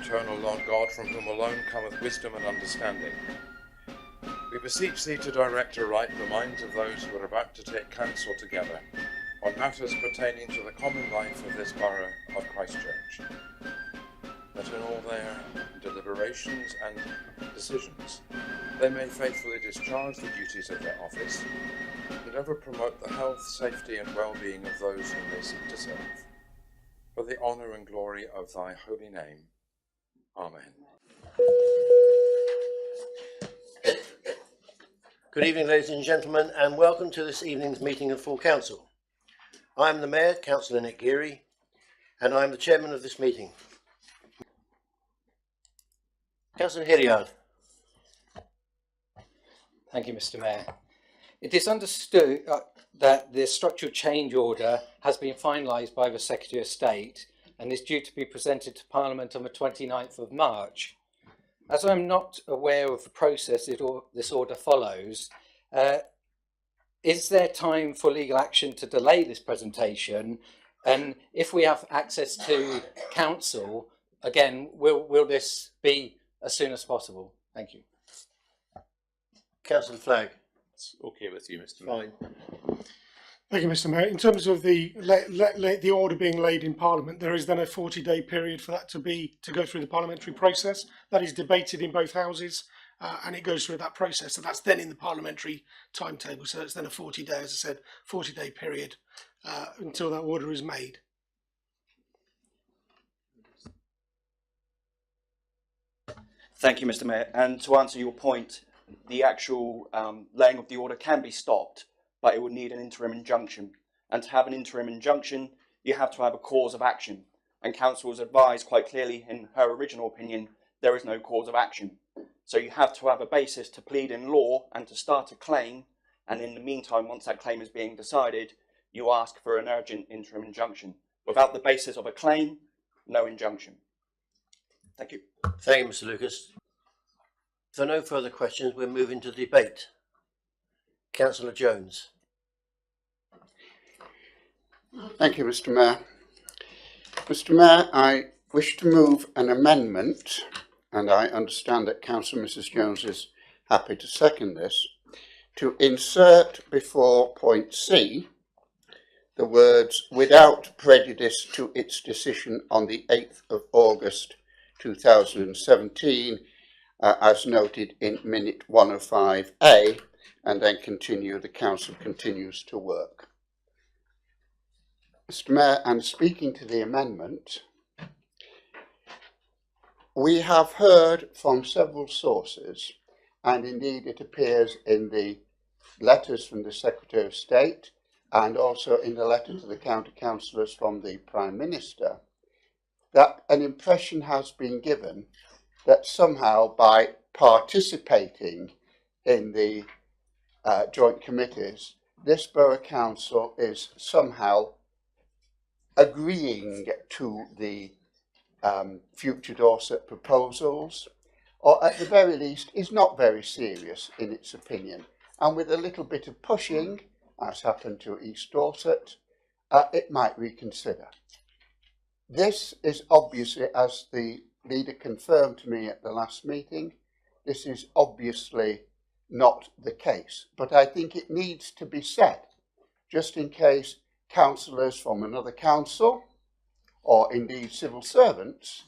eternal Lord God, from whom alone cometh wisdom and understanding, we beseech thee to direct aright the minds of those who are about to take counsel together on matters pertaining to the common life of this borough of Christchurch, that in all their deliberations and decisions they may faithfully discharge the duties of their office and ever promote the health, safety and well-being of those whom they seek to serve, for the honour and glory of thy holy name. Amen. Good evening, ladies and gentlemen, and welcome to this evening's meeting of full council. I am the Mayor, Councillor Nick Geary, and I am the Chairman of this meeting. Councillor Hilliard. Thank you, Mr. Mayor. It is understood that the structural change order has been finalised by the Secretary of State and is due to be presented to Parliament on the 29th of March. As I am not aware of the process this order follows, is there time for legal action to delay this presentation? And if we have access to council, again, will this be as soon as possible? Thank you. Councillor Flagg. It's okay with you, Mr. Mayor. Fine. Thank you, Mr. Mayor. In terms of the order being laid in Parliament, there is then a 40-day period for that to go through the parliamentary process. That is debated in both houses, and it goes through that process. So that's then in the parliamentary timetable. So it's then a 40-day, as I said, 40-day period until that order is made. Thank you, Mr. Mayor. And to answer your point, the actual laying of the order can be stopped, but it would need an interim injunction. And to have an interim injunction, you have to have a cause of action. And council was advised quite clearly in her original opinion, there is no cause of action. So you have to have a basis to plead in law and to start a claim. And in the meantime, once that claim is being decided, you ask for an urgent interim injunction. Without the basis of a claim, no injunction. Thank you. Thank you, Mr. Lucas. If there are no further questions, we'll move into the debate. Councillor Jones. Thank you, Mr. Mayor. Mr. Mayor, I wish to move an amendment, and I understand that Councillor Mrs. Jones is happy to second this, to insert before point C the words "without prejudice to its decision on the 8th of August 2017, as noted in minute 105A, and then continue, the council continues to work." Mr. Mayor, and speaking to the amendment, we have heard from several sources, and indeed it appears in the letters from the Secretary of State and also in the letter to the county councillors from the Prime Minister, that an impression has been given that somehow by participating in the joint committees, this borough council is somehow agreeing to the future Dorset proposals, or at the very least is not very serious in its opinion, and with a little bit of pushing, as happened to East Dorset, it might reconsider. This is obviously, as the leader confirmed to me at the last meeting, this is obviously not the case, but I think it needs to be said, just in case councillors from another council, or indeed civil servants,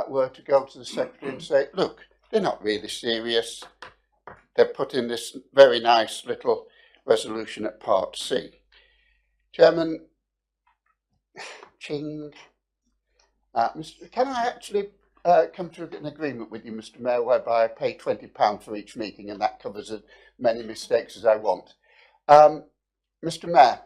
were to go to the Secretary and say, look, they're not really serious, they're put in this very nice little resolution at part C. Chairman, Ching, can I actually come to an agreement with you, Mr. Mayor, whereby I pay £20 for each meeting and that covers as many mistakes as I want? Mr. Mayor,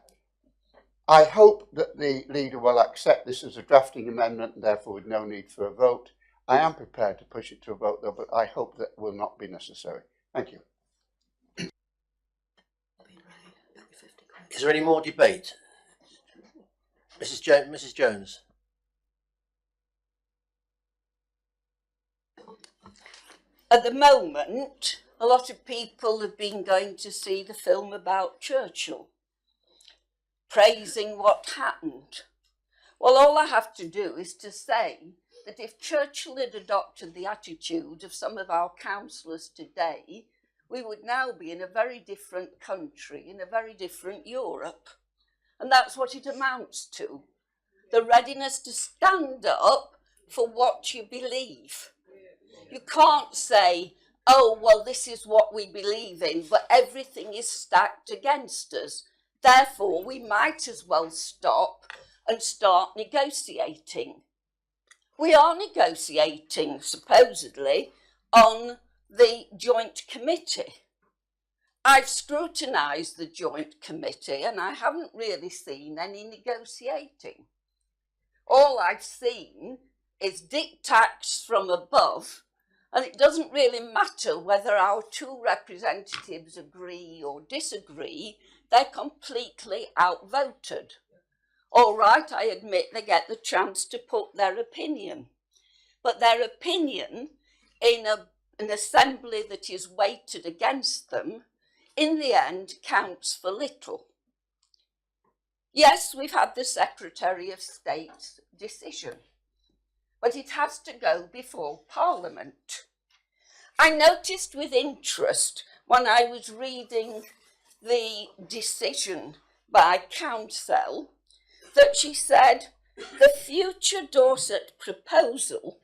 I hope that the leader will accept this as a drafting amendment and therefore with no need for a vote. I am prepared to push it to a vote though, but I hope that will not be necessary. Thank you. Is there any more debate? Mrs. Jones. At the moment, a lot of people have been going to see the film about Churchill, praising what happened. Well, all I have to do is to say that if Churchill had adopted the attitude of some of our councillors today, we would now be in a very different country, in a very different Europe. And that's what it amounts to. The readiness to stand up for what you believe. You can't say, oh, well, this is what we believe in, but everything is stacked against us. Therefore, we might as well stop and start negotiating. We are negotiating, supposedly, on the joint committee. I've scrutinised the joint committee and I haven't really seen any negotiating. All I've seen is diktats from above, and it doesn't really matter whether our two representatives agree or disagree, they're completely outvoted. All right, I admit they get the chance to put their opinion, but their opinion in an assembly that is weighted against them, in the end, counts for little. Yes, we've had the Secretary of State's decision, but it has to go before Parliament. I noticed with interest when I was reading the decision by Council that she said the future Dorset proposal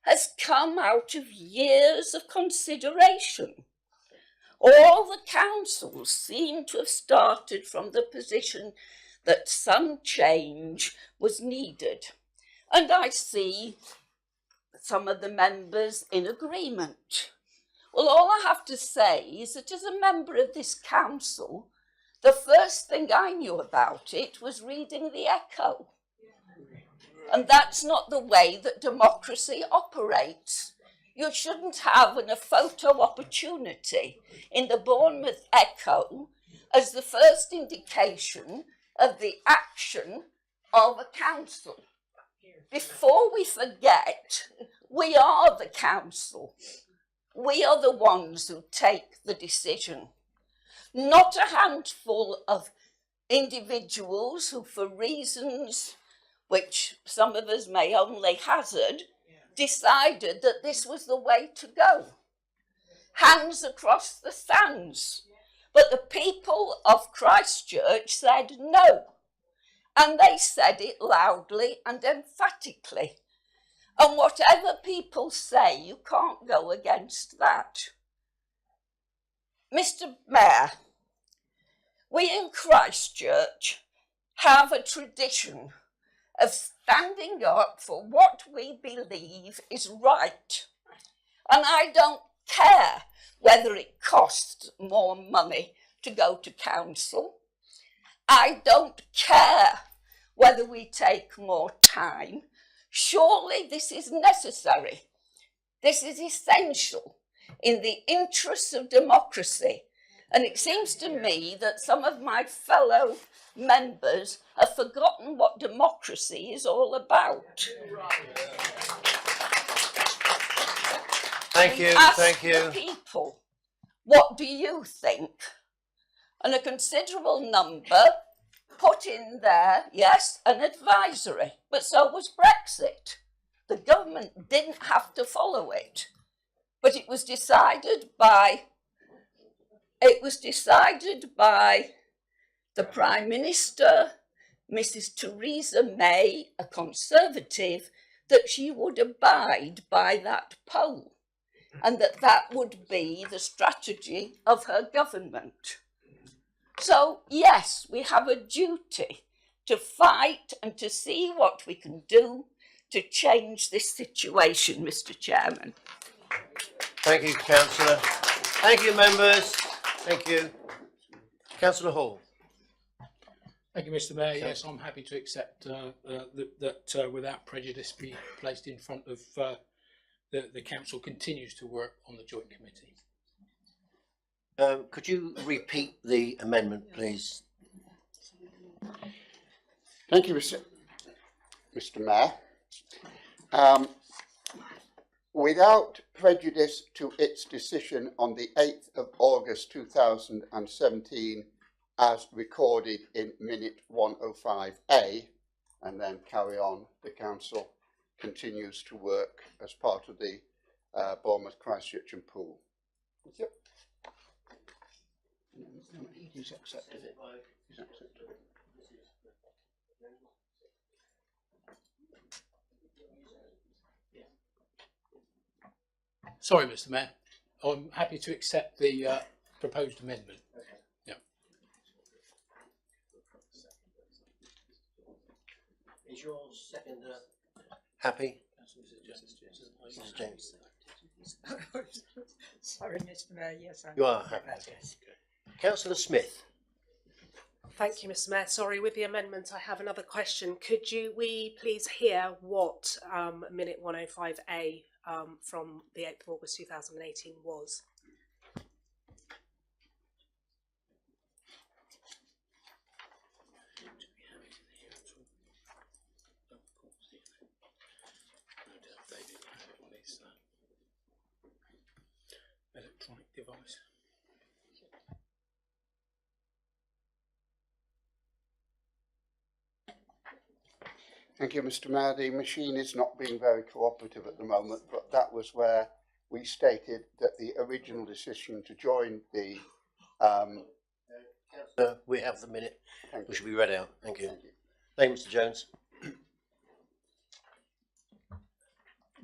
has come out of years of consideration. All the councils seem to have started from the position that some change was needed. And I see some of the members in agreement. Well, all I have to say is that as a member of this council, the first thing I knew about it was reading the Echo. And that's not the way that democracy operates. You shouldn't have a photo opportunity in the Bournemouth Echo as the first indication of the action of a council. Before we forget, we are the council. We are the ones who take the decision. Not a handful of individuals who, for reasons which some of us may only hazard, decided that this was the way to go. Hands across the sands. But the people of Christchurch said no. And they said it loudly and emphatically. And whatever people say, you can't go against that. Mr. Mayor, we in Christchurch have a tradition of standing up for what we believe is right. And I don't care whether it costs more money to go to council. I don't care whether we take more time. Surely this is necessary. This is essential in the interests of democracy. And it seems to me that some of my fellow members have forgotten what democracy is all about. Thank you, Ask thank you. the people, what do you think? And a considerable number put in there, yes, an advisory, but so was Brexit. The government didn't have to follow it, but it was decided by the Prime Minister, Mrs. Theresa May, a Conservative, that she would abide by that poll and that would be the strategy of her government. So, yes, we have a duty to fight and to see what we can do to change this situation, Mr. Chairman. Thank you, Councillor. Thank you, members. Thank you. Councillor Hall. Thank you, Mr. Mayor. Yes, I'm happy to accept that without prejudice be placed in front of the council continues to work on the joint committee. Could you repeat the amendment, please? Thank you, Mr. Mayor. Without prejudice to its decision on the 8th of August 2017 as recorded in minute 105A, and then carry on the council continues to work as part of the Bournemouth, Christchurch and Poole. Yep. He's accepted it. He's accepted it. Sorry, Mr. Mayor. I'm happy to accept the proposed amendment. Yeah. Is your second happy? Mrs. James. Sorry, Mr. Mayor. Yes, You are happy. Okay. Councillor Smith. Thank you, Mr. Mayor. Sorry, with the amendment, I have another question. Could we please hear what minute 105A from the 8th of August 2018 was? Electronic device. Thank you, Mr. Mayor. The machine is not being very cooperative at the moment, but that was where we stated that the original decision to join the... We have the minute, Thank which you. will be read out. Thank you. Thank you. Thank you, Mr. Jones.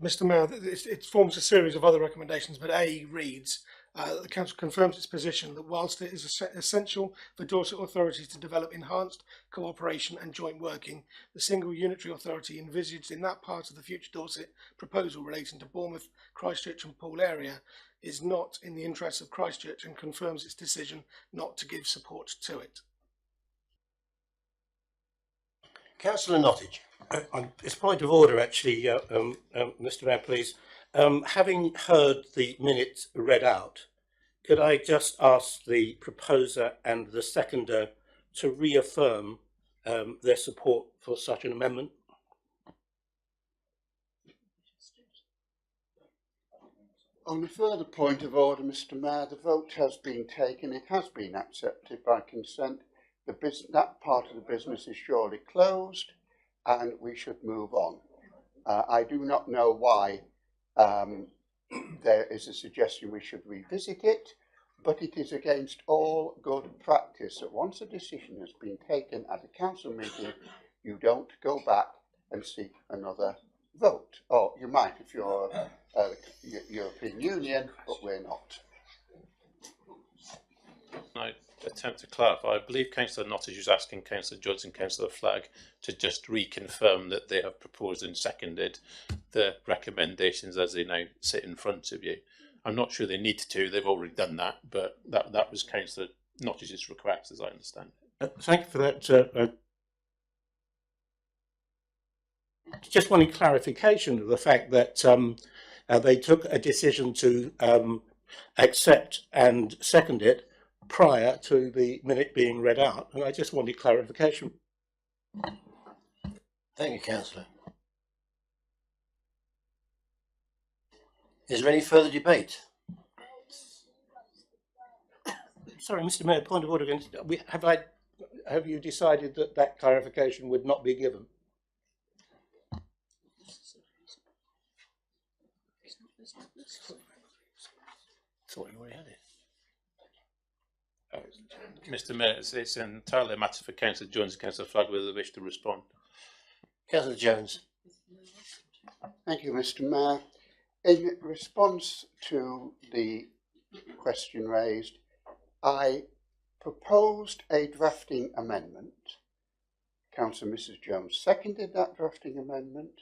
Mr. Mayor, it forms a series of other recommendations, but A reads, the Council confirms its position that whilst it is essential for Dorset authorities to develop enhanced cooperation and joint working, the single unitary authority envisaged in that part of the future Dorset proposal relating to Bournemouth, Christchurch and Poole area is not in the interests of Christchurch and confirms its decision not to give support to it. Councillor Nottage. It's a point of order, actually, Mr. Mayor, please. Having heard the minutes read out, could I just ask the proposer and the seconder to reaffirm their support for such an amendment? On a further point of order, Mr. Mayor, the vote has been taken. It has been accepted by consent. That part of the business is surely closed, and we should move on. I do not know why there is a suggestion we should revisit it, but it is against all good practice that once a decision has been taken at a council meeting, you don't go back and seek another vote. Or you might if you're European Union, but we're not. I attempt to clarify. I believe Councillor Nottage was asking Councillor Judds and Councillor Flagg to just reconfirm that they have proposed and seconded the recommendations as they now sit in front of you. I'm not sure they need to, they've already done that, but that was Councillor Nottage's request, as I understand it. Thank you for that. Just wanting clarification of the fact that they took a decision to accept and second it prior to the minute being read out, and I just wanted clarification. Thank you, Councillor. Is there any further debate? Sorry, Mr. Mayor, point of order again. Have you decided that that clarification would not be given? Thought you already had it. Mr. Mayor, it's entirely a matter for Councillor Jones and Councillor Flagg whether they wish to respond. Councillor Jones. Thank you, Mr. Mayor. In response to the question raised, I proposed a drafting amendment. Councillor Mrs. Jones seconded that drafting amendment.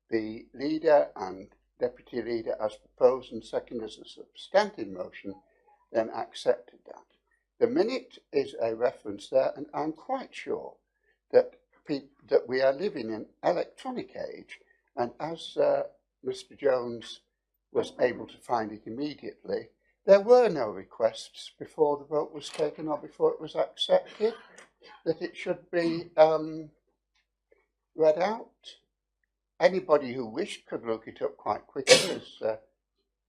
The leader and deputy leader, as proposed and seconded as a substantive motion, then accepted that. The minute is a reference there, and I'm quite sure that we are living in an electronic age, and as Mr. Jones was able to find it immediately, there were no requests before the vote was taken or before it was accepted that it should be read out. Anybody who wished could look it up quite quickly, as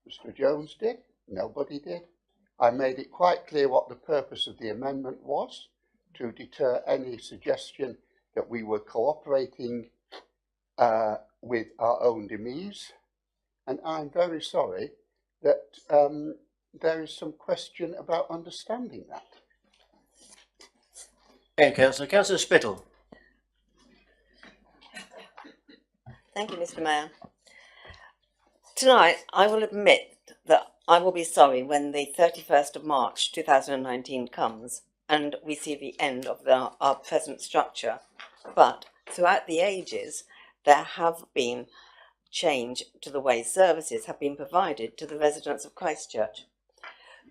Mr. Jones did. Nobody did. I made it quite clear what the purpose of the amendment was, to deter any suggestion that we were cooperating with our own demise, and I'm very sorry that there is some question about understanding that. Thank you, Councillor. Councillor Spittle. Thank you, Mr. Mayor. Tonight, I will admit that I will be sorry when the 31st of March 2019 comes and we see the end of our present structure. But throughout the ages, there have been change to the way services have been provided to the residents of Christchurch.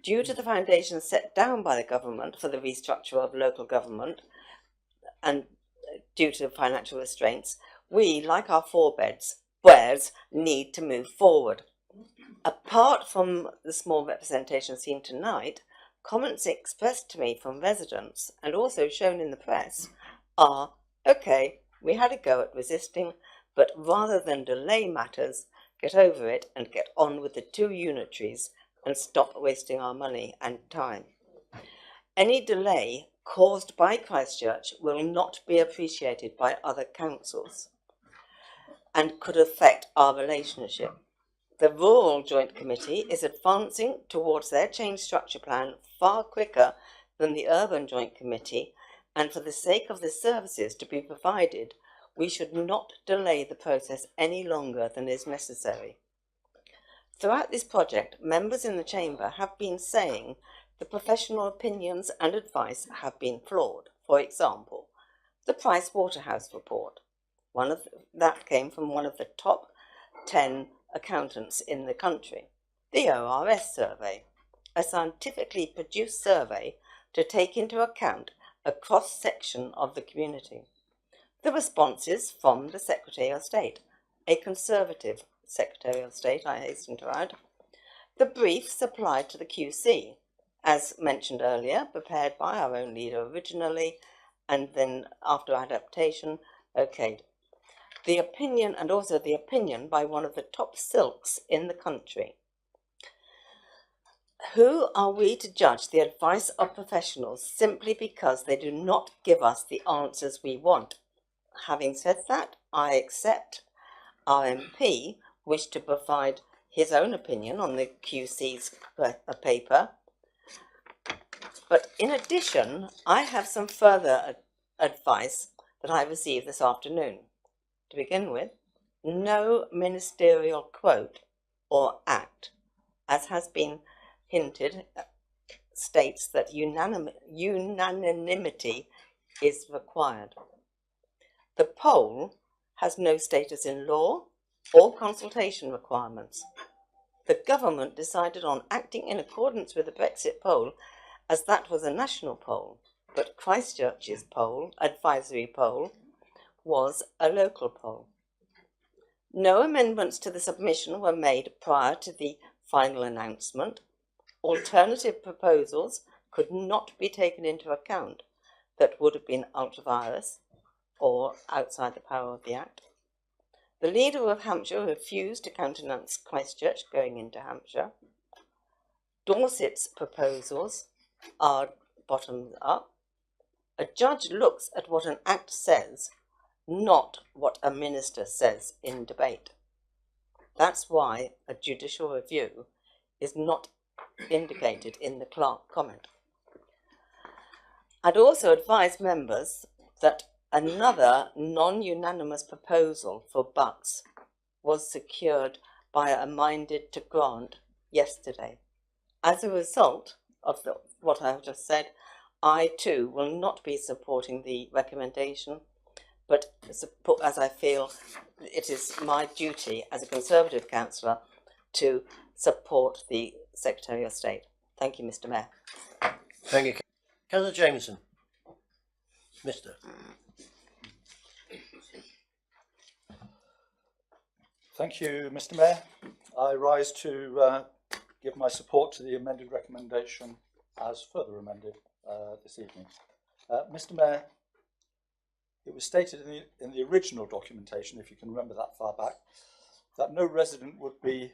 Due to the foundations set down by the government for the restructure of local government and due to financial restraints, we, like our forebears, need to move forward. Apart from the small representation seen tonight, comments expressed to me from residents and also shown in the press are, okay, we had a go at resisting, but rather than delay matters, get over it and get on with the 2 unitaries and stop wasting our money and time. Any delay caused by Christchurch will not be appreciated by other councils and could affect our relationship. The Rural Joint Committee is advancing towards their change structure plan far quicker than the Urban Joint Committee, and for the sake of the services to be provided, we should not delay the process any longer than is necessary. Throughout this project, members in the Chamber have been saying the professional opinions and advice have been flawed. For example, the Price Waterhouse report. That came from one of the top 10 accountants in the country. The ORS survey, a scientifically produced survey to take into account a cross-section of the community. The responses from the Secretary of State, a Conservative Secretary of State, I hasten to add. The brief supplied to the QC, as mentioned earlier, prepared by our own leader originally, and then after adaptation, okayed. The opinion, and also the opinion by one of the top silks in the country. Who are we to judge the advice of professionals simply because they do not give us the answers we want? Having said that, I accept our MP wished to provide his own opinion on the QC's paper. But in addition, I have some further advice that I received this afternoon. To begin with, no ministerial quote or act, as has been hinted, states that unanimity is required. The poll has no status in law or consultation requirements. The government decided on acting in accordance with the Brexit poll as that was a national poll, but Christchurch's poll, advisory poll, was a local poll. No amendments to the submission were made prior to the final announcement. Alternative proposals could not be taken into account that would have been ultra vires or outside the power of the Act. The leader of Hampshire refused to countenance Christchurch going into Hampshire. Dorset's proposals are bottoms up. A judge looks at what an act says, not what a minister says in debate. That's why a judicial review is not indicated in the Clark comment. I'd also advise members that another non-unanimous proposal for bucks was secured by a minded to grant yesterday. As a result of what I've just said, I too will not be supporting the recommendation, but as I feel it is my duty as a Conservative councillor to support the Secretary of State. Thank you, Mr. Mayor. Thank you. Councillor Jameson. Mr. Thank you, Mr. Mayor. I rise to give my support to the amended recommendation as further amended this evening. Mr. Mayor, it was stated in the original documentation, if you can remember that far back, that no resident would be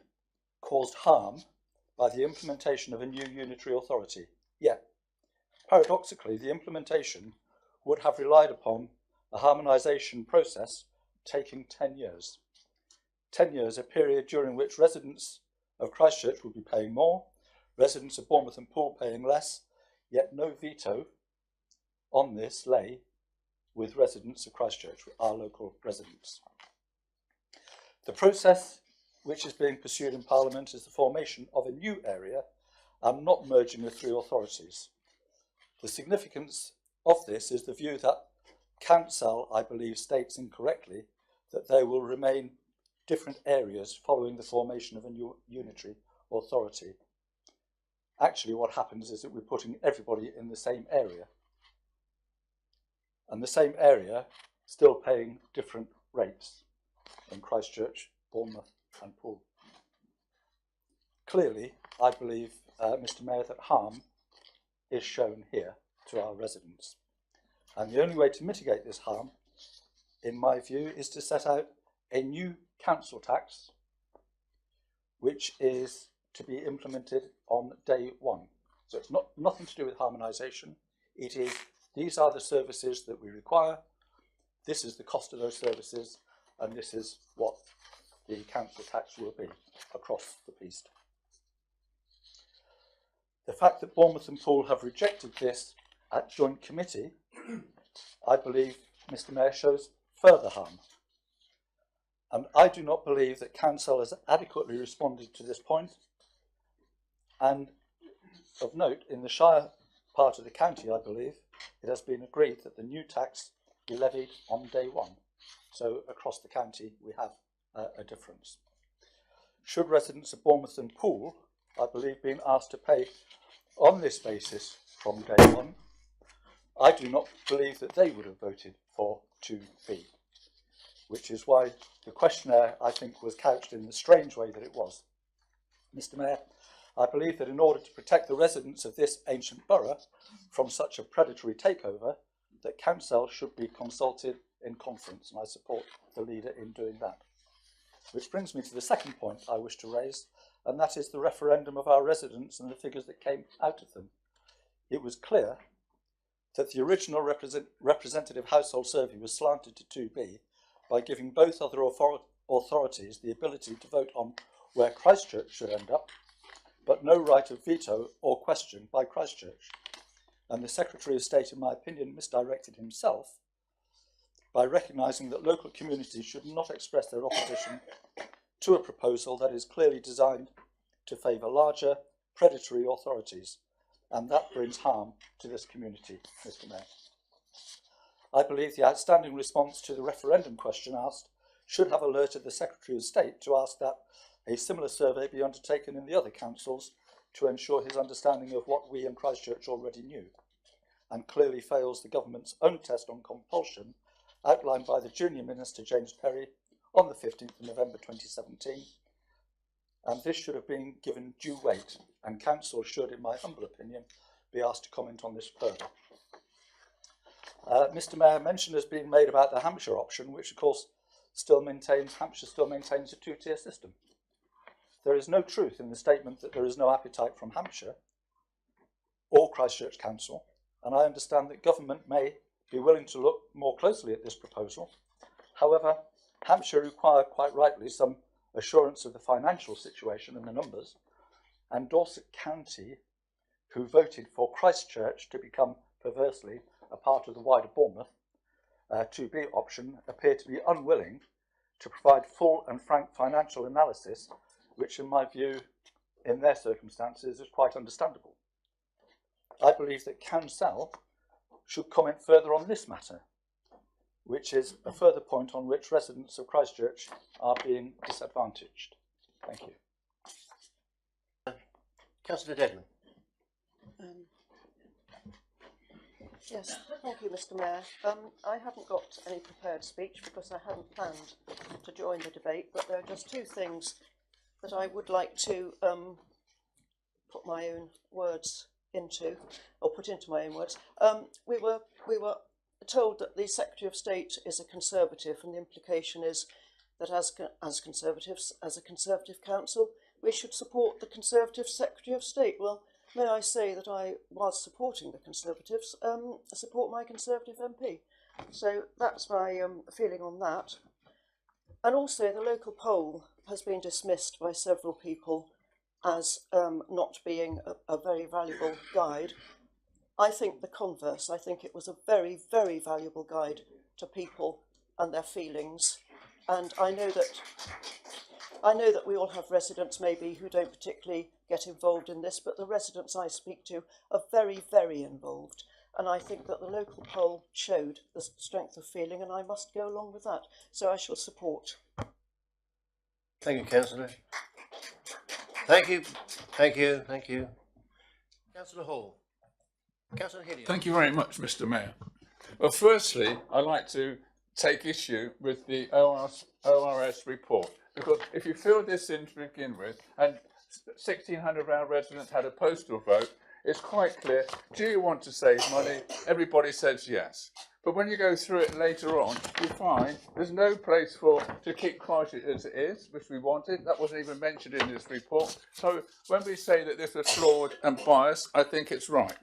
caused harm by the implementation of a new unitary authority. Yet, paradoxically, the implementation would have relied upon a harmonisation process taking 10 years. 10 years, a period during which residents of Christchurch will be paying more, residents of Bournemouth and Poole paying less, yet no veto on this lay with residents of Christchurch, our local residents. The process which is being pursued in Parliament is the formation of a new area and not merging the three authorities. The significance of this is the view that Council, I believe, states incorrectly that they will remain different areas following the formation of a new unitary authority. Actually, what happens is that we're putting everybody in the same area, and the same area still paying different rates in Christchurch, Bournemouth and Poole. Clearly, I believe, Mr Mayor, that harm is shown here to our residents. And the only way to mitigate this harm, in my view, is to set out a new council tax, which is to be implemented on day one. So it's nothing to do with harmonisation. It is, these are the services that we require, this is the cost of those services, and this is what the council tax will be across the piece. The fact that Bournemouth and Poole have rejected this at joint committee, I believe, Mr Mayor, shows further harm. And I do not believe that Council has adequately responded to this point. And of note, in the Shire part of the county, I believe, it has been agreed that the new tax be levied on day one. So across the county, we have a difference. Should residents of Bournemouth and Poole, I believe, being asked to pay on this basis from day one, I do not believe that they would have voted for 2B, which is why the questionnaire, I think, was couched in the strange way that it was. Mr Mayor, I believe that in order to protect the residents of this ancient borough from such a predatory takeover, that Council should be consulted in conference, and I support the leader in doing that. Which brings me to the second point I wish to raise, and that is the referendum of our residents and the figures that came out of them. It was clear that the original representative household survey was slanted to 2B by giving both other authorities the ability to vote on where Christchurch should end up, but no right of veto or question by Christchurch. And the Secretary of State, in my opinion, misdirected himself by recognising that local communities should not express their opposition to a proposal that is clearly designed to favour larger, predatory authorities, and that brings harm to this community, Mr Mayor. I believe the outstanding response to the referendum question asked should have alerted the Secretary of State to ask that a similar survey be undertaken in the other councils to ensure his understanding of what we in Christchurch already knew, and clearly fails the government's own test on compulsion outlined by the Junior Minister James Perry on the 15th of November 2017, and this should have been given due weight, and Council should, in my humble opinion, be asked to comment on this further. Mr Mayor, mention has been made about the Hampshire option, which of course Hampshire still maintains a two-tier system. There is no truth in the statement that there is no appetite from Hampshire or Christchurch Council, and I understand that government may be willing to look more closely at this proposal. However, Hampshire require quite rightly some assurance of the financial situation and the numbers, and Dorset County, who voted for Christchurch to become perversely a part of the wider Bournemouth 2B option, appear to be unwilling to provide full and frank financial analysis, which in my view, in their circumstances, is quite understandable. I believe that Council should comment further on this matter, which is a further point on which residents of Christchurch are being disadvantaged. Thank you. Councillor Dedman. Yes, thank you, Mr Mayor. I haven't got any prepared speech because I hadn't planned to join the debate, but there are just two things that I would like to put my own words into, or put into my own words. We were told that the Secretary of State is a Conservative, and the implication is that as Conservatives, as a Conservative Council, we should support the Conservative Secretary of State. Well, may I say that I, whilst supporting the Conservatives, support my Conservative MP. So that's my feeling on that. And also the local poll has been dismissed by several people as not being a very valuable guide. I think the converse. I think it was a very, very valuable guide to people and their feelings. And I know that we all have residents maybe who don't particularly get involved in this, but the residents I speak to are very, very involved. And I think that the local poll showed the strength of feeling, and I must go along with that. So I shall support. Thank you, Councillor. Thank you. Thank you. Thank you. Councillor Hall. Councillor Hilliard. Thank you very much, Mr. Mayor. Well, firstly, I'd like to take issue with the ORS report, because if you fill this in to begin with, and 1,600 of our residents had a postal vote, it's quite clear, do you want to save money? Everybody says yes. But when you go through it later on, you find there's no place to keep Christchurch as it is, which we wanted. That wasn't even mentioned in this report. So when we say that this was flawed and biased, I think it's right.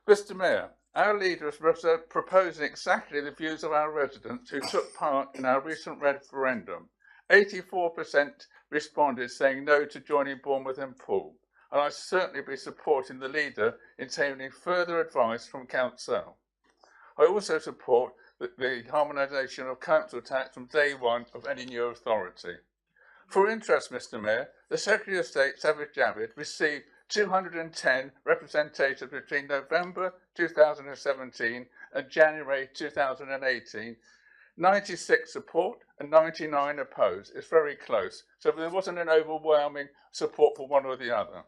Mr. Mayor, our leaders were proposing exactly the views of our residents who took part in our recent referendum. 84% responded saying no to joining Bournemouth and Poole, and I certainly be supporting the leader in taking further advice from Council. I also support the harmonisation of council tax from day one of any new authority. For interest, Mr. Mayor, the Secretary of State, Sajid Javid, received 210 representations between November 2017 and January 2018. 96 support and 99 opposed. It's very close. So there wasn't an overwhelming support for one or the other.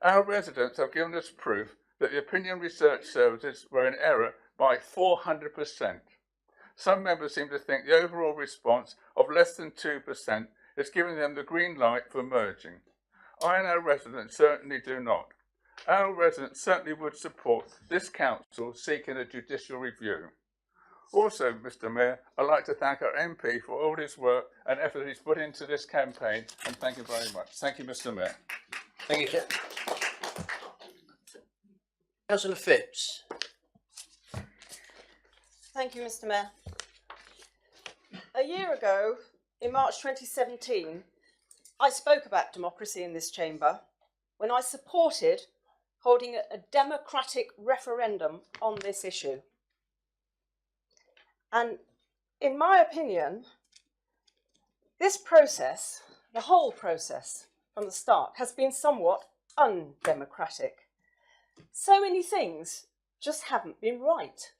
Our residents have given us proof that the opinion research services were in error by 400%. Some members seem to think the overall response of less than 2% is giving them the green light for merging. I and our residents certainly do not. Our residents certainly would support this council seeking a judicial review. Also, Mr. Mayor, I'd like to thank our MP for all his work and effort he's put into this campaign, and thank you very much. Thank you, Mr. Mayor. Thank you, Councillor Phipps. Thank you, Mr. Mayor. A year ago, in March 2017, I spoke about democracy in this chamber when I supported holding a democratic referendum on this issue. And in my opinion, this process, the whole process from the start, has been somewhat undemocratic. So many things just haven't been right.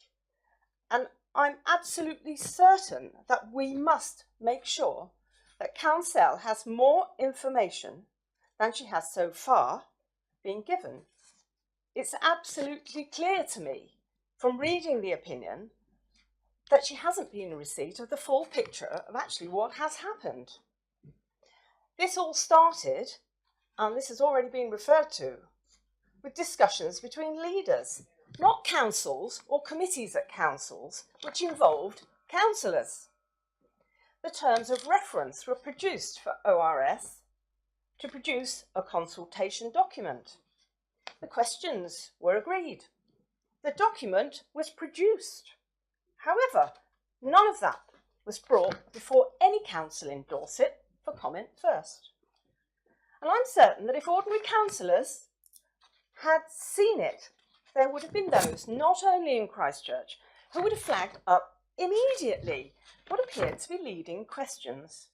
And I'm absolutely certain that we must make sure that Council has more information than she has so far been given. It's absolutely clear to me from reading the opinion that she hasn't been in receipt of the full picture of actually what has happened. This all started, and this has already been referred to, with discussions between leaders, not councils or committees at councils, which involved councillors. The terms of reference were produced for ORS to produce a consultation document. The questions were agreed. The document was produced. However, none of that was brought before any council endorsed it for comment first. And I'm certain that if ordinary councillors had seen it, there would have been those, not only in Christchurch, who would have flagged up immediately what appeared to be leading questions.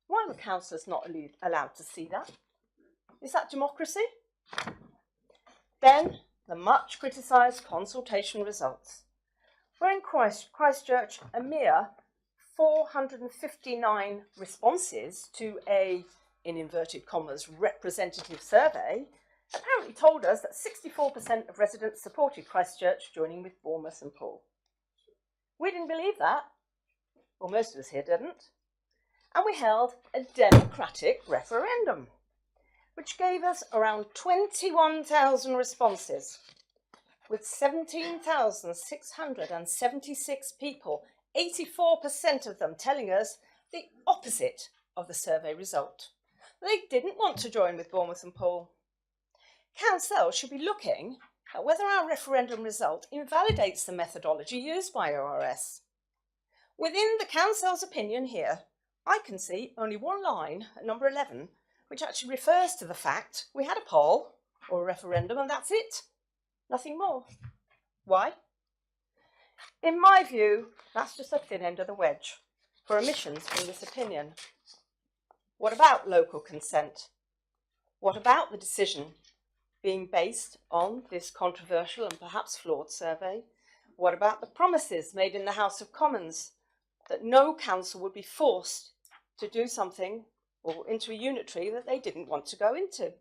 Why were councillors not allowed to see that? Is that democracy? Then the much criticised consultation results. Where in Christchurch, a mere 459 responses to a, in inverted commas, representative survey apparently told us that 64% of residents supported Christchurch joining with Bournemouth and Poole. We didn't believe that, or most of us here didn't, and we held a democratic referendum, which gave us around 21,000 responses, with 17,676 people, 84% of them telling us the opposite of the survey result. They didn't want to join with Bournemouth and Poole. Council should be looking at whether our referendum result invalidates the methodology used by ORS. Within the Council's opinion here, I can see only one line at number 11, which actually refers to the fact we had a poll or a referendum and that's it. Nothing more. Why? In my view, that's just a thin end of the wedge for omissions from this opinion. What about local consent? What about the decision being based on this controversial and perhaps flawed survey? What about the promises made in the House of Commons that no council would be forced to do something or into a unitary that they didn't want to go into?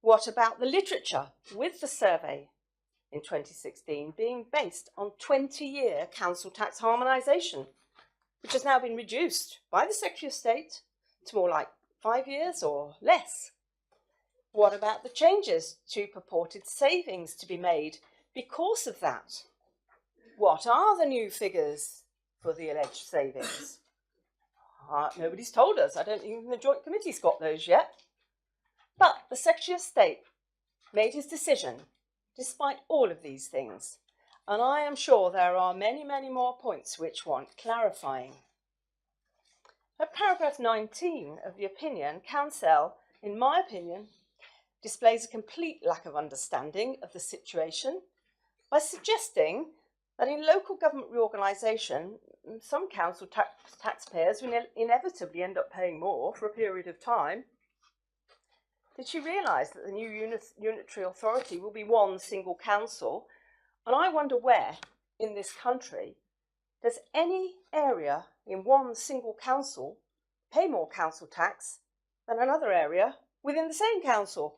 What about the literature with the survey in 2016 being based on 20-year council tax harmonisation, which has now been reduced by the Secretary of State to more like 5 years or less? What about the changes to purported savings to be made because of that? What are the new figures for the alleged savings? Nobody's told us. I don't think the Joint Committee's got those yet. But the Secretary of State made his decision despite all of these things. And I am sure there are many, many more points which want clarifying. At paragraph 19 of the opinion, Council, in my opinion, displays a complete lack of understanding of the situation by suggesting that in local government reorganisation, some council taxpayers will inevitably end up paying more for a period of time. Did she realise that the new unitary authority will be one single council? And I wonder where in this country does any area in one single council pay more council tax than another area within the same council?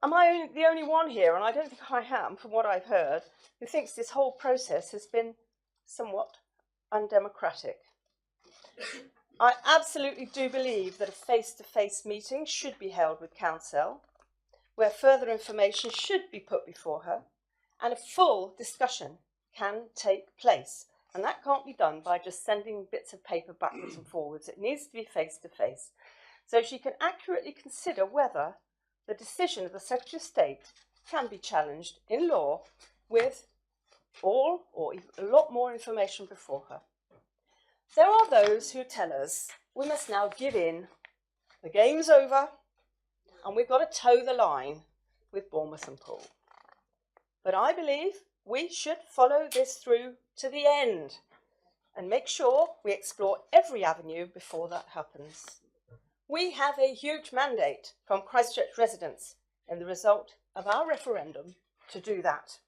Am I the only one here, and I don't think I am from what I've heard, who thinks this whole process has been somewhat undemocratic? I absolutely do believe that a face-to-face meeting should be held with Council, where further information should be put before her, and a full discussion can take place. And that can't be done by just sending bits of paper backwards and forwards. It needs to be face-to-face, so she can accurately consider whether the decision of the Secretary of State can be challenged in law with all or a lot more information before her. There are those who tell us we must now give in, the game's over, and we've got to toe the line with Bournemouth and Poole. But I believe we should follow this through to the end and make sure we explore every avenue before that happens. We have a huge mandate from Christchurch residents in the result of our referendum to do that.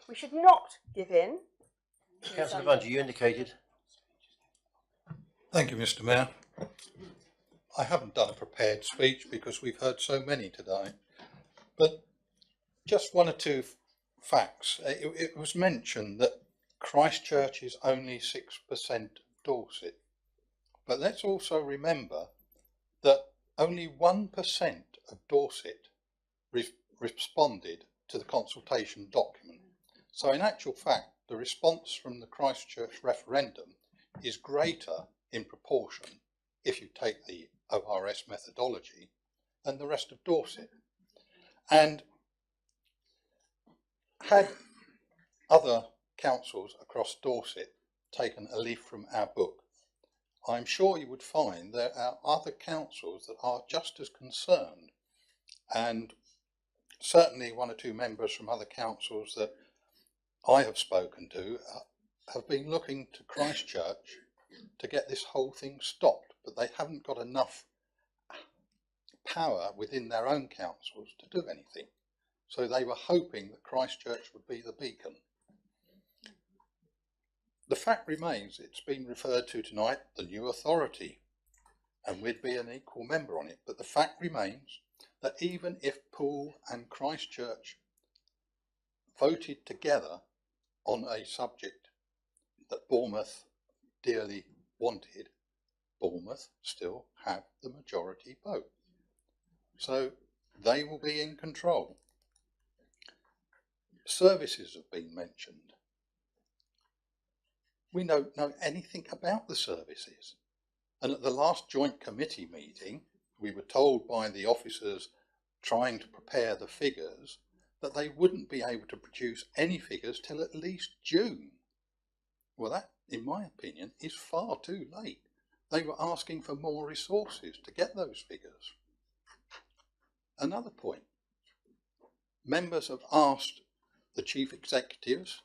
We should not give in. Councillor Bunge, you indicated. Thank you, Mr. Mayor. I haven't done a prepared speech because we've heard so many today, but just one or two facts. It was mentioned that Christchurch is only 6% Dorset, but let's also remember that only 1% of Dorset responded to the consultation document. So in actual fact, the response from the Christchurch referendum is greater in proportion, if you take the ORS methodology, than the rest of Dorset. And had other councils across Dorset taken a leaf from our book, I'm sure you would find there are other councils that are just as concerned, and certainly one or two members from other councils that I have spoken to have been looking to Christchurch to get this whole thing stopped, but they haven't got enough power within their own councils to do anything. So they were hoping that Christchurch would be the beacon. The fact remains, it's been referred to tonight, the new authority, and we'd be an equal member on it. But the fact remains that even if Poole and Christchurch voted together on a subject that Bournemouth dearly wanted, Bournemouth still have the majority vote. So they will be in control. Services have been mentioned. We don't know anything about the services. And at the last joint committee meeting, we were told by the officers trying to prepare the figures that they wouldn't be able to produce any figures till at least June Well, that, in my opinion, is far too late. They were asking for more resources to get those figures. Another point. Members have asked the chief executives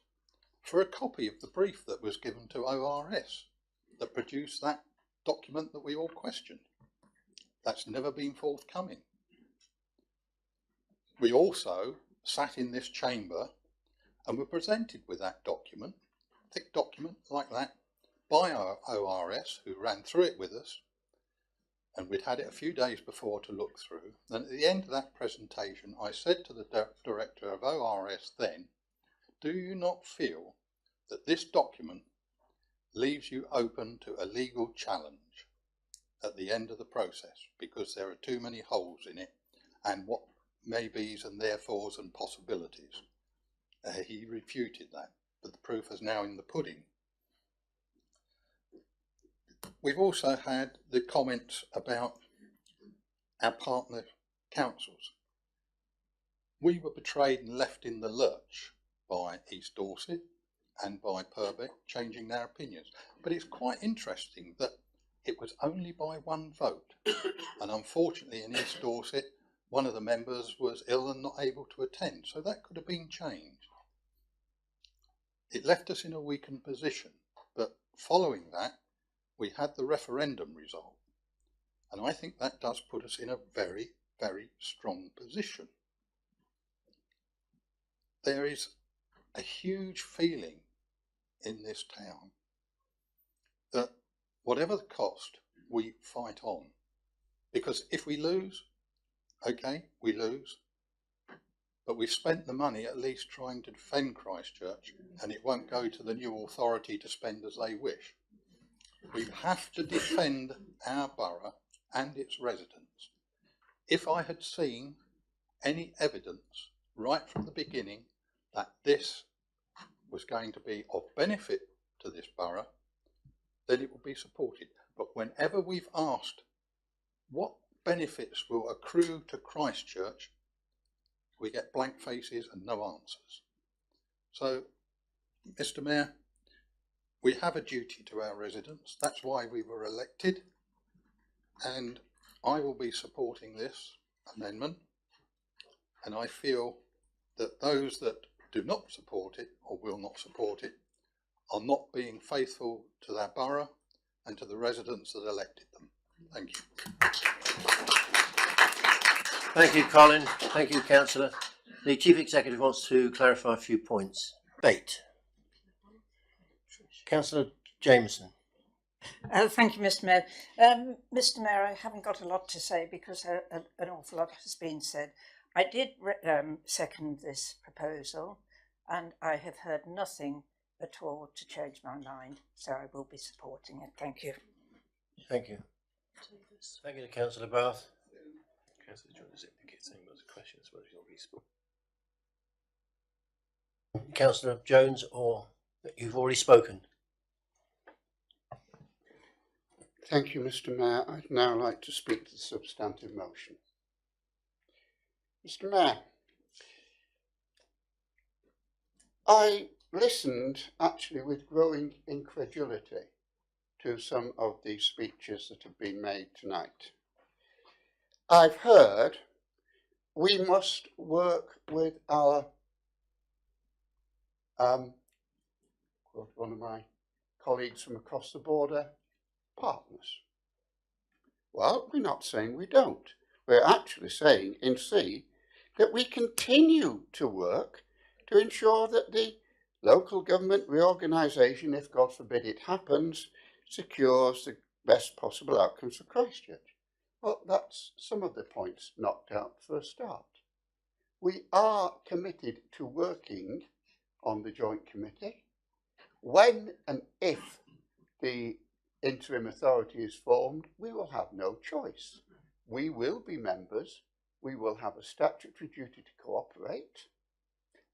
for a copy of the brief that was given to ORS that produced that document that we all questioned. That's never been forthcoming. We also sat in this chamber and were presented with that document, thick document like that, by our ORS, who ran through it with us, and we'd had it a few days before to look through. And at the end of that presentation, I said to the director of ORS then, do you not feel that this document leaves you open to a legal challenge at the end of the process, because there are too many holes in it, and what maybes and therefores and possibilities? He refuted that, but the proof is now in the pudding. We've also had the comments about our partner councils. We were betrayed and left in the lurch by East Dorset and by Purbeck changing their opinions. But it's quite interesting that it was only by one vote. And unfortunately in East Dorset, one of the members was ill and not able to attend. So that could have been changed. It left us in a weakened position. But following that, we had the referendum result. And I think that does put us in a very, very strong position. There is a huge feeling in this town that whatever the cost, we fight on. Because if we lose, okay, we lose. But we've spent the money at least trying to defend Christchurch, and it won't go to the new authority to spend as they wish. We have to defend our borough and its residents. If I had seen any evidence right from the beginning that this was going to be of benefit to this borough, then it would be supported. But whenever we've asked what benefits will accrue to Christchurch, we get blank faces and no answers. So, Mr. Mayor, we have a duty to our residents. That's why we were elected, and I will be supporting this amendment, and I feel that those that do not support it or will not support it are not being faithful to their borough and to the residents that elected them. Thank you. Thank you, Colin. Thank you, Councillor. The Chief Executive wants to clarify a few points. Debate. Councillor Jameson. Thank you, Mr. Mayor. Mr. Mayor, I haven't got a lot to say because an awful lot has been said. I did second this proposal, and I have heard nothing at all to change my mind, so I will be supporting it. Thank you. Thank you. Thank you to Councillor Bath. Councillor Jones, I think it's saying lots of questions, whether you'll respond. Councillor Jones, or you've already spoken. Thank you, Mr. Mayor. I'd now like to speak to the substantive motion. Mr. Mayor, I listened actually with growing incredulity to some of the speeches that have been made tonight. I've heard we must work with our, one of my colleagues from across the border, partners. Well, we're not saying we don't. We're actually saying in C that we continue to work to ensure that the local government reorganisation, if God forbid it happens, secures the best possible outcomes for Christchurch. Well, that's some of the points knocked out for a start. We are committed to working on the joint committee. When and if the interim authority is formed, we will have no choice. We will be members. We will have a statutory duty to cooperate.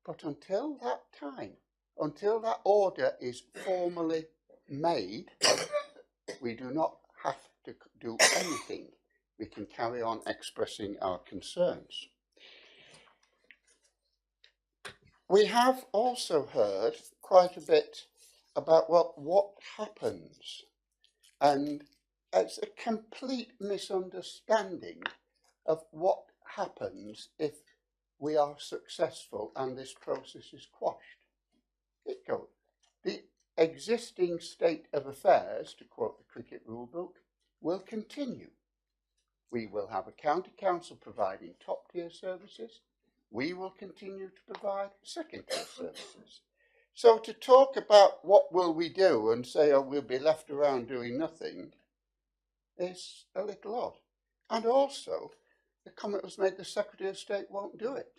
But until that time, until that order is formally made, we do not have to do anything. We can carry on expressing our concerns. We have also heard quite a bit about, well, what happens? And it's a complete misunderstanding of what happens if we are successful and this process is quashed. It goes, the existing state of affairs, to quote the cricket rule book, will continue. We will have a county council providing top tier services. We will continue to provide second tier services. So to talk about what will we do and say, oh, we'll be left around doing nothing is a little odd. And also, the comment was made the Secretary of State won't do it.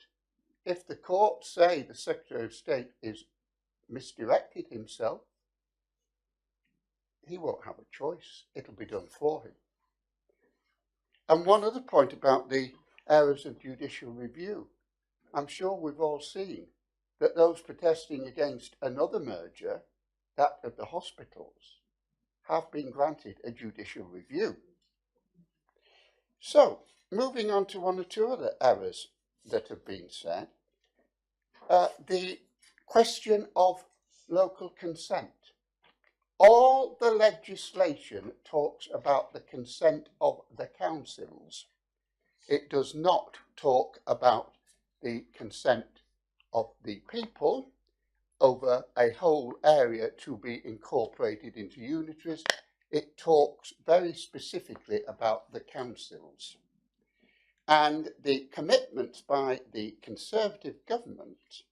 If the courts say the Secretary of State is misdirected himself, he won't have a choice. It'll be done for him. And one other point about the errors of judicial review. I'm sure we've all seen that those protesting against another merger, that of the hospitals, have been granted a judicial review. So, moving on to one or two other errors that have been said. The question of local consent. All the legislation talks about the consent of the councils. It does not talk about the consent of the people over a whole area to be incorporated into unitaries. It talks very specifically about the councils. And the commitments by the Conservative government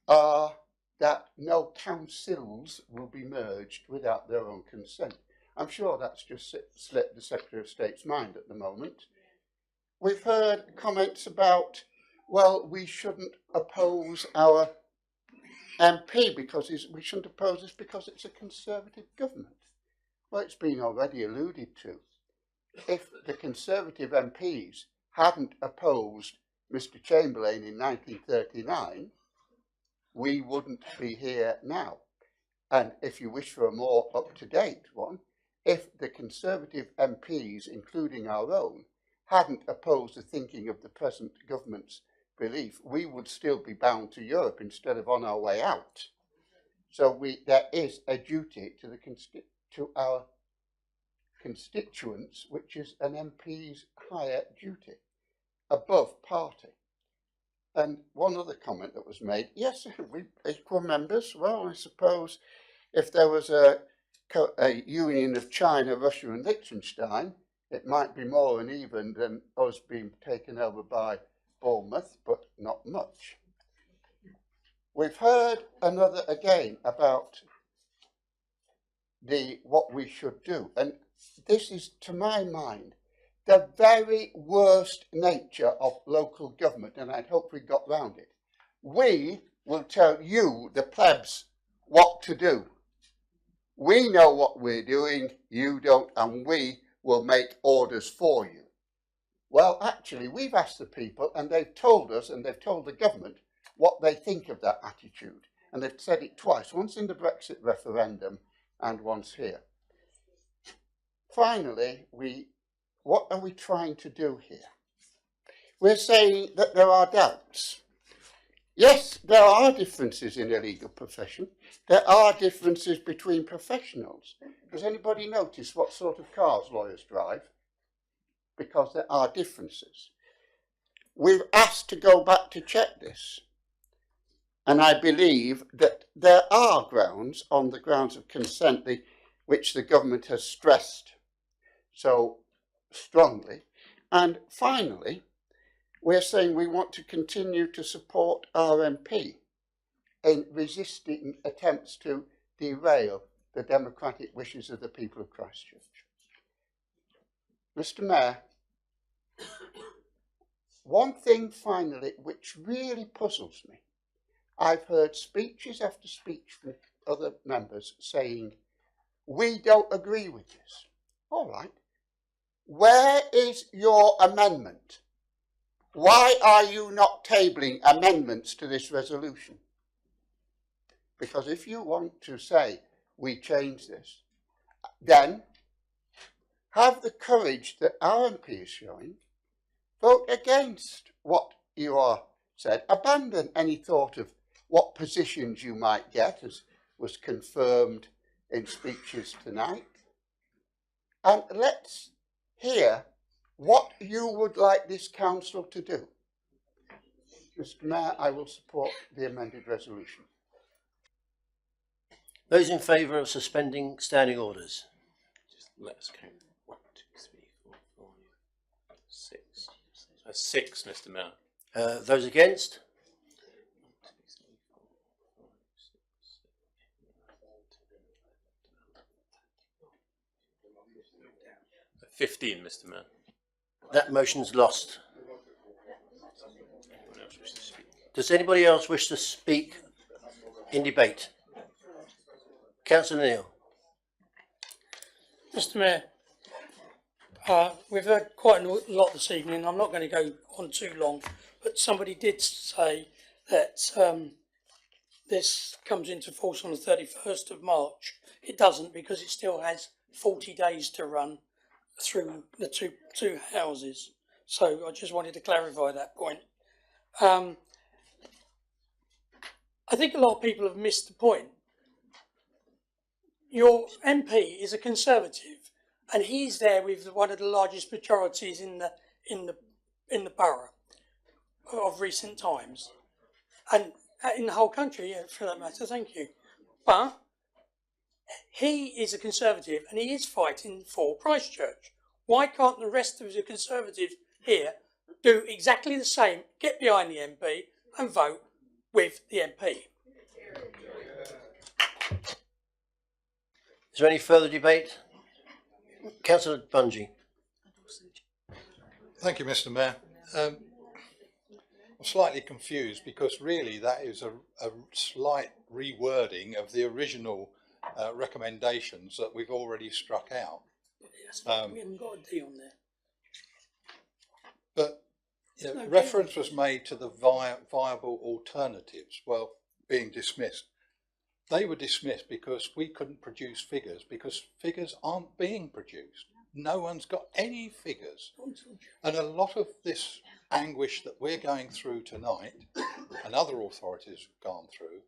are that no councils will be merged without their own consent. I'm sure that's just slipped the Secretary of State's mind at the moment. We've heard comments about, well, we shouldn't oppose our MP because we shouldn't oppose this because it's a Conservative government. Well, it's been already alluded to. If the Conservative MPs hadn't opposed Mr. Chamberlain in 1939, we wouldn't be here now. And if you wish for a more up-to-date one, if the Conservative MPs, including our own, hadn't opposed the thinking of the present government's belief, we would still be bound to Europe instead of on our way out. So there is a duty to our constituents, which is an MP's higher duty, above party. And one other comment that was made, yes, we equal members. Well, I suppose if there was a union of China, Russia and Liechtenstein, it might be more uneven than us being taken over by Bournemouth, but not much. We've heard another again about what we should do. And this is, to my mind, the very worst nature of local government, and I'd hope we got round it. We will tell you, the plebs, what to do. We know what we're doing, you don't, and we will make orders for you. Well, actually, we've asked the people, and they've told us, and they've told the government, what they think of that attitude. And they've said it twice, once in the Brexit referendum, and once here. Finally, what are we trying to do here? We're saying that there are doubts. Yes, there are differences in the legal profession. There are differences between professionals. Does anybody notice what sort of cars lawyers drive? Because there are differences. We've asked to go back to check this. And I believe that there are grounds, on the grounds of consent, which the government has stressed so strongly. And finally, we're saying we want to continue to support our MP in resisting attempts to derail the democratic wishes of the people of Christchurch. Mr. Mayor, one thing finally which really puzzles me, I've heard speeches after speech from other members saying, we don't agree with this. All right. Where is your amendment? Why are you not tabling amendments to this resolution? Because if you want to say we change this, then have the courage that our MP is showing, vote against what you are said, abandon any thought of what positions you might get as was confirmed in speeches tonight. And let's hear what you would like this council to do. Mr. Mayor, I will support the amended resolution. Those in favour of suspending standing orders? Just let us count. 1, 2, 3, 4, 5, 6. That's 6, Mr. Mayor. Those against? 15, Mr. Mayor. That motion's lost. Does anybody else wish to speak in debate? Councillor Neal. Mr. Mayor, we've heard quite a lot this evening. I'm not going to go on too long, but somebody did say that this comes into force on the 31st of March. It doesn't, because it still has 40 days to run through the two houses. So I just wanted to clarify that point. I think a lot of people have missed the point. Your MP is a Conservative, and he's there with one of the largest majorities in the borough of recent times, and in the whole country, yeah, for that matter. Thank you. But he is a Conservative, and he is fighting for Christchurch. Why can't the rest of the Conservatives here do exactly the same, get behind the MP and vote with the MP? Is there any further debate? Councillor Bungie. Thank you, Mr. Mayor. I'm slightly confused because really that is a slight rewording of the original recommendations that we've already struck out. We haven't got a D on there. But reference was made to the viable alternatives, well, being dismissed. They were dismissed because we couldn't produce figures, because figures aren't being produced. No one's got any figures. And a lot of this anguish that we're going through tonight, and other authorities have gone through,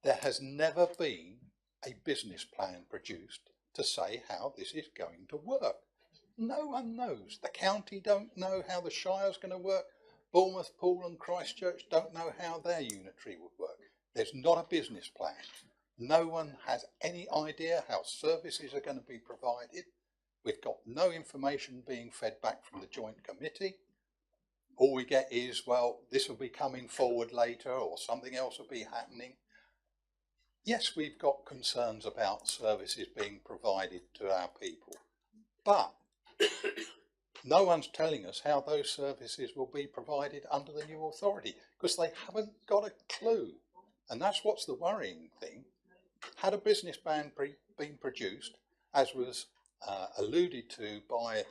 there has never been a business plan produced to say how this is going to work. No one knows. The county don't know how the Shire's going to work. Bournemouth, Poole and Christchurch don't know how their unitary would work. There's not a business plan. No one has any idea how services are going to be provided. We've got no information being fed back from the joint committee. All we get is, well, this will be coming forward later or something else will be happening. Yes, we've got concerns about services being provided to our people, but no one's telling us how those services will be provided under the new authority, because they haven't got a clue. And that's what's the worrying thing. Had a business plan been produced, as was alluded to by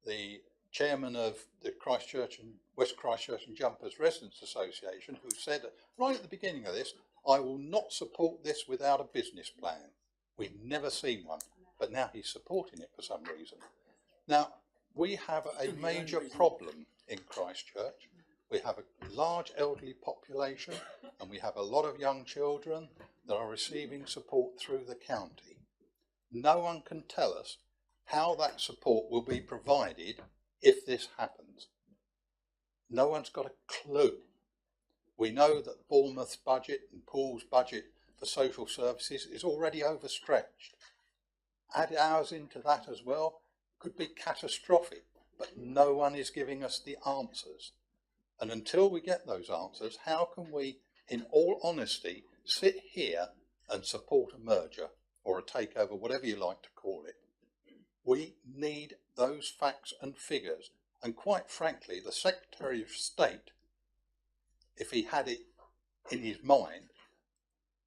the chairman of the Christchurch and West Christchurch and Jumpers Residents Association, who said right at the beginning of this, I will not support this without a business plan. We've never seen one, but now he's supporting it for some reason. Now, we have a major problem in Christchurch. We have a large elderly population and we have a lot of young children that are receiving support through the county. No one can tell us how that support will be provided if this happens. No one's got a clue. We know that Bournemouth's budget and Poole's budget for social services is already overstretched. Add ours into that as well could be catastrophic, but no one is giving us the answers. And until we get those answers, how can we, in all honesty, sit here and support a merger or a takeover, whatever you like to call it? We need those facts and figures. And quite frankly, the Secretary of State, if he had it in his mind,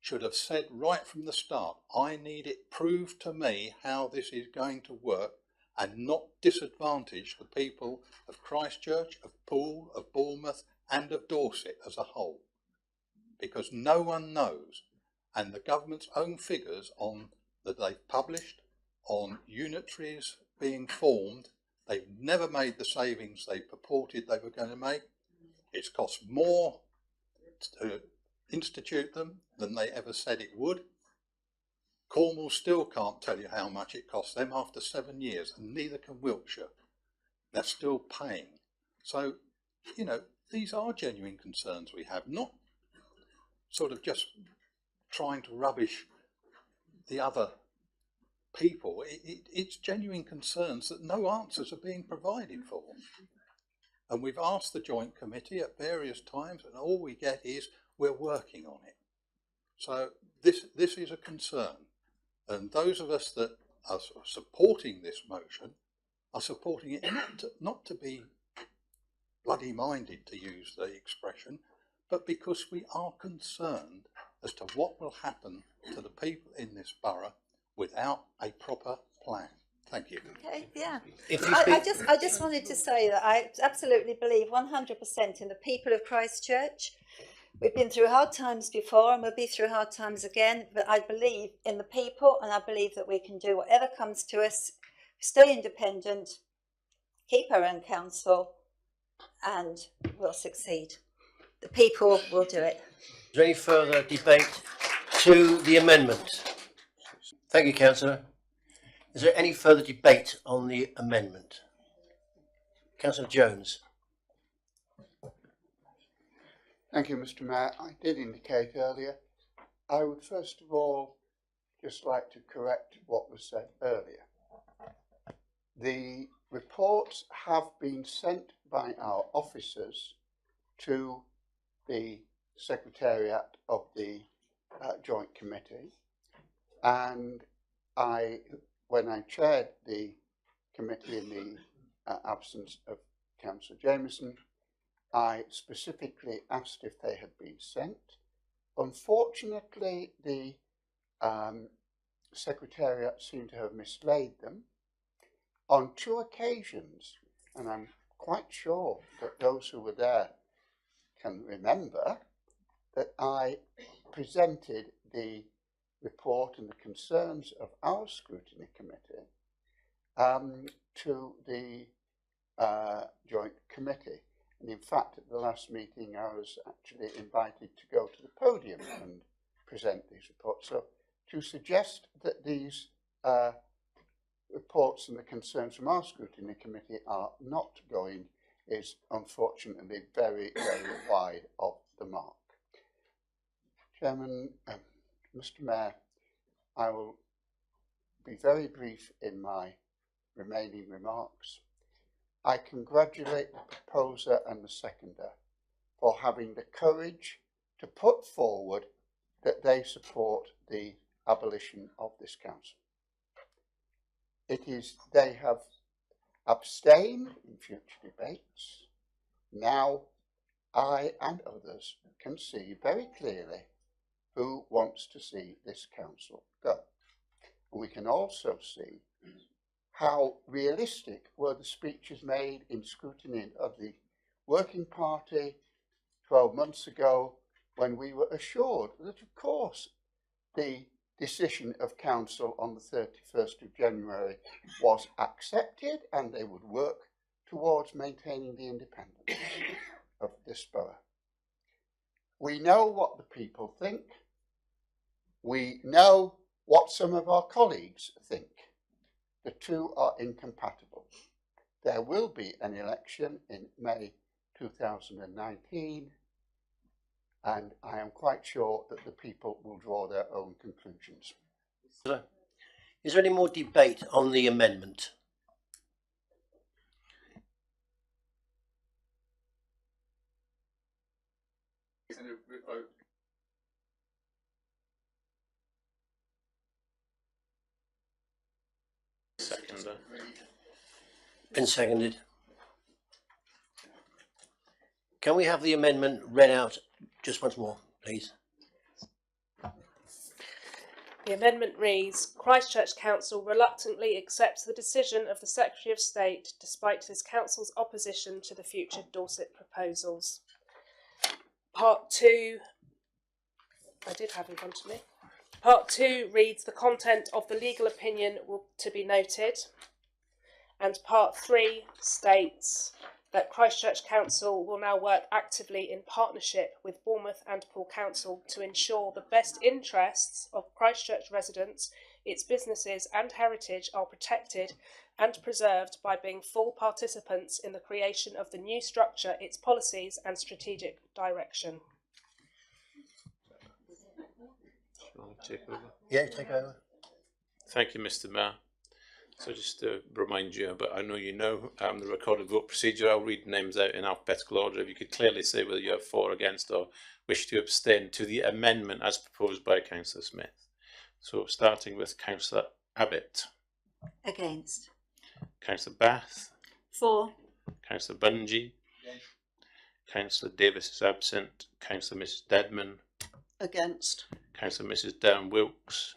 should have said right from the start, I need it proved to me how this is going to work, and not disadvantage the people of Christchurch, of Poole, of Bournemouth and of Dorset as a whole. Because no one knows, and the government's own figures on that they've published on unitaries being formed, they've never made the savings they purported they were going to make. It's cost more to institute them than they ever said it would. Cornwall still can't tell you how much it costs them after 7 years, and neither can Wiltshire. They're still paying. So, you know, these are genuine concerns we have, not sort of just trying to rubbish the other people. It's genuine concerns that no answers are being provided for. And we've asked the Joint Committee at various times, and all we get is, we're working on it. So this is a concern. And those of us that are supporting this motion are supporting it not to be bloody minded, to use the expression, but because we are concerned as to what will happen to the people in this borough without a proper plan. Thank you. Okay, yeah. I I just wanted to say that I absolutely believe 100% in the people of Christchurch. We've been through hard times before and we'll be through hard times again, but I believe in the people and I believe that we can do whatever comes to us, stay independent, keep our own council, and we'll succeed. The people will do it. Is there any further debate to the amendment? Thank you, Councillor. Is there any further debate on the amendment? Councillor Jones. Thank you, Mr. Mayor. I did indicate earlier, I would first of all just like to correct what was said earlier. The reports have been sent by our officers to the Secretariat of the Joint Committee, and when I chaired the committee in the absence of Councillor Jameson, I specifically asked if they had been sent. Unfortunately, the Secretariat seemed to have mislaid them on 2 occasions, and I'm quite sure that those who were there can remember that I presented the report and the concerns of our scrutiny committee to the Joint Committee. And in fact, at the last meeting, I was actually invited to go to the podium and present these reports. So to suggest that these reports and the concerns from our scrutiny committee are not going is unfortunately very, very wide of the mark. Chairman, Mr. Mayor, I will be very brief in my remaining remarks. I congratulate the proposer and the seconder for having the courage to put forward that they support the abolition of this council. They have abstained in future debates. Now I and others can see very clearly who wants to see this council go. And we can also see how realistic were the speeches made in scrutiny of the Working Party 12 months ago, when we were assured that, of course, the decision of Council on the 31st of January was accepted and they would work towards maintaining the independence of this borough. We know what the people think. We know what some of our colleagues think. The two are incompatible. There will be an election in May 2019, and I am quite sure that the people will draw their own conclusions. Is there any more debate on the amendment? Seconder. Been seconded. Can we have the amendment read out just once more, please? The amendment reads, Christchurch Council reluctantly accepts the decision of the Secretary of State despite this council's opposition to the future Dorset proposals. Part 2, I did have in front of me. Part 2 reads, the content of the legal opinion will to be noted. And part 3 states, that Christchurch Council will now work actively in partnership with Bournemouth and Poole Council to ensure the best interests of Christchurch residents, its businesses and heritage are protected and preserved by being full participants in the creation of the new structure, its policies and strategic direction. Take over. Yeah, take over. Thank you, Mr. Mayor. So just to remind you, but I know you know the recorded vote procedure. I'll read names out in alphabetical order. If you could clearly say whether you have for, against, or wish to abstain to the amendment as proposed by Councillor Smith. So starting with Councillor Abbott. Against. Councillor Bath. For. Councillor Bungie. Councillor Davis is absent. Councillor Mrs. Dedman. Against. Councillor Mrs. Darren Wilkes.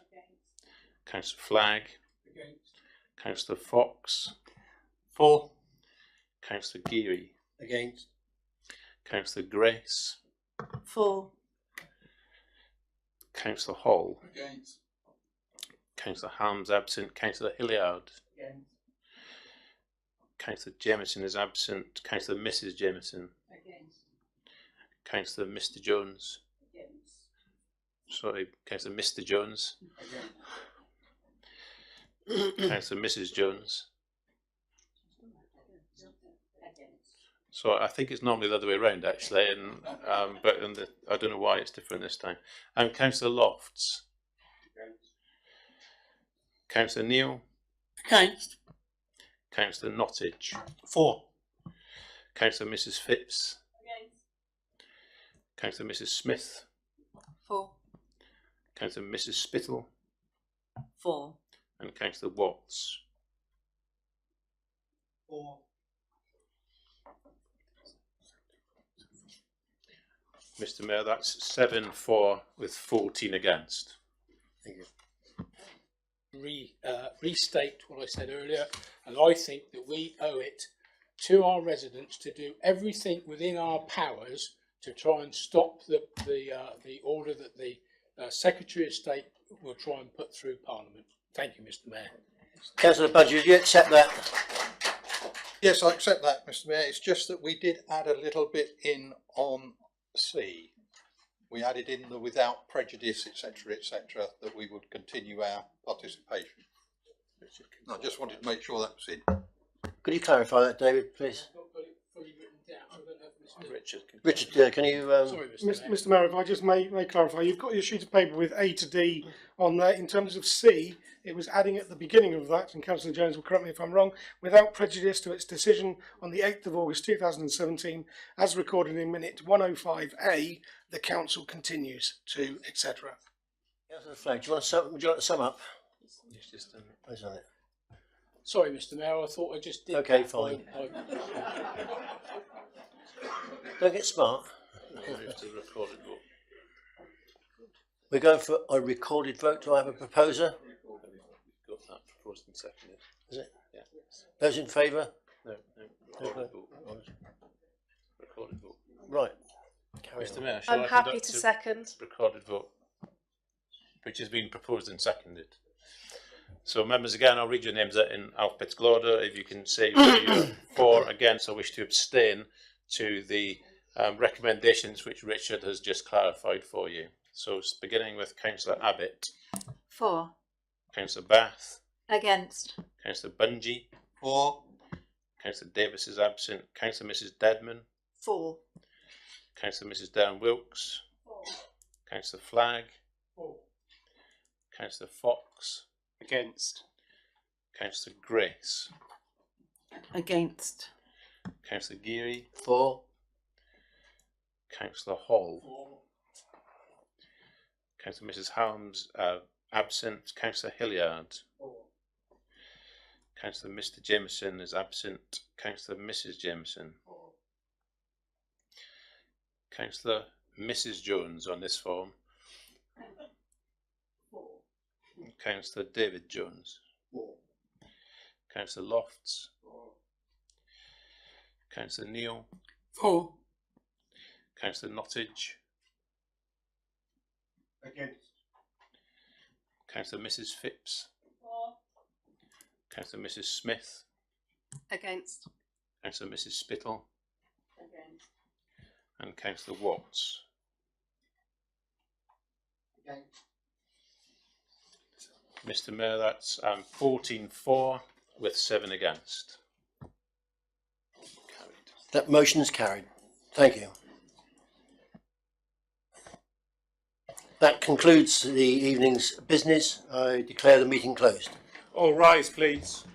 Councillor Flagg. Councillor Fox. For. Councillor Geary. Against. Councillor Grace. For. Councillor Hall. Against. Councillor Harms absent. Councillor Hilliard. Against. Councillor Jameson is absent. Councillor Mrs. Jameson. Against. Councillor Mr. Jones. Against. Sorry, Councillor Mr. Jones. Against. Councillor Mrs. Jones. So I think it's normally the other way around actually, and but I don't know why it's different this time. Councillor Lofts. Councillor Neal. Against. Councillor Nottage. For. Councillor Mrs. Phipps. Against. Councillor Mrs. Smith. For. Councillor Mrs. Spittle. For. And Councillor Watts. For. Mr. Mayor, that's 7 for with 14 against. Thank you. Restate what I said earlier, and I think that we owe it to our residents to do everything within our powers to try and stop the order that the Secretary of State will try and put through Parliament. Thank you, Mr. Mayor. Councillor Budgie, do you accept that? Yes, I accept that, Mr. Mayor. It's just that we did add a little bit in on C. We added in the without prejudice, etc., that we would continue our participation. I just wanted to make sure that was in. Could you clarify that, David, please? Richard, can you... Sorry, Mr. Mayor, if I just may clarify, you've got your sheet of paper with A to D on there. In terms of C, it was adding at the beginning of that, and Councillor Jones will correct me if I'm wrong, without prejudice to its decision on the 8th of August 2017, as recorded in minute 105A, the Council continues to, etc. Councillor Flagg, would you like to sum up? Yes, just Where's on it? Sorry, Mr. Mayor, I thought I just did. Okay, that. fine. Don't get smart. Recorded vote. We're going for a recorded vote. Do I have a proposer? Got that proposed and seconded. Is it? Yeah. Those in favour? No, recorded vote. Recorded vote. Right. Carry Mr. on. Mayor, shall I'm I happy conduct to a second. recorded vote, which has been proposed and seconded. So members, again, I'll read your names out in alphabetical order. If you can say whether you're for, against, or wish to abstain to the recommendations which Richard has just clarified for you. So beginning with Councillor Abbott. For. Councillor Bath. Against. Councillor Bungie. For. Councillor Davis is absent. Councillor Mrs. Dedman. For. Councillor Mrs. Darren Wilkes. For. Councillor Flagg. For. Councillor Fox. Against. Councillor Grace. Against. Councillor Geary. For. Councillor Hall. Councillor Mrs. Harms absent. Councillor Hilliard. Councillor Mr. Jameson is absent. Councillor Mrs. Jameson. Councillor Mrs. Jones on this form. Councillor David Jones. Councillor Lofts. Councillor Neal. For. Councillor Nottage. Against. Councillor Mrs. Phipps. For. Councillor Mrs. Smith. Against. Councillor Mrs Spittle. Against. And Councillor Watts. Against. Mr Mayor, that's 14 for with 7 against. Carried. That motion is carried. Thank you. That concludes the evening's business. I declare the meeting closed. All rise, please.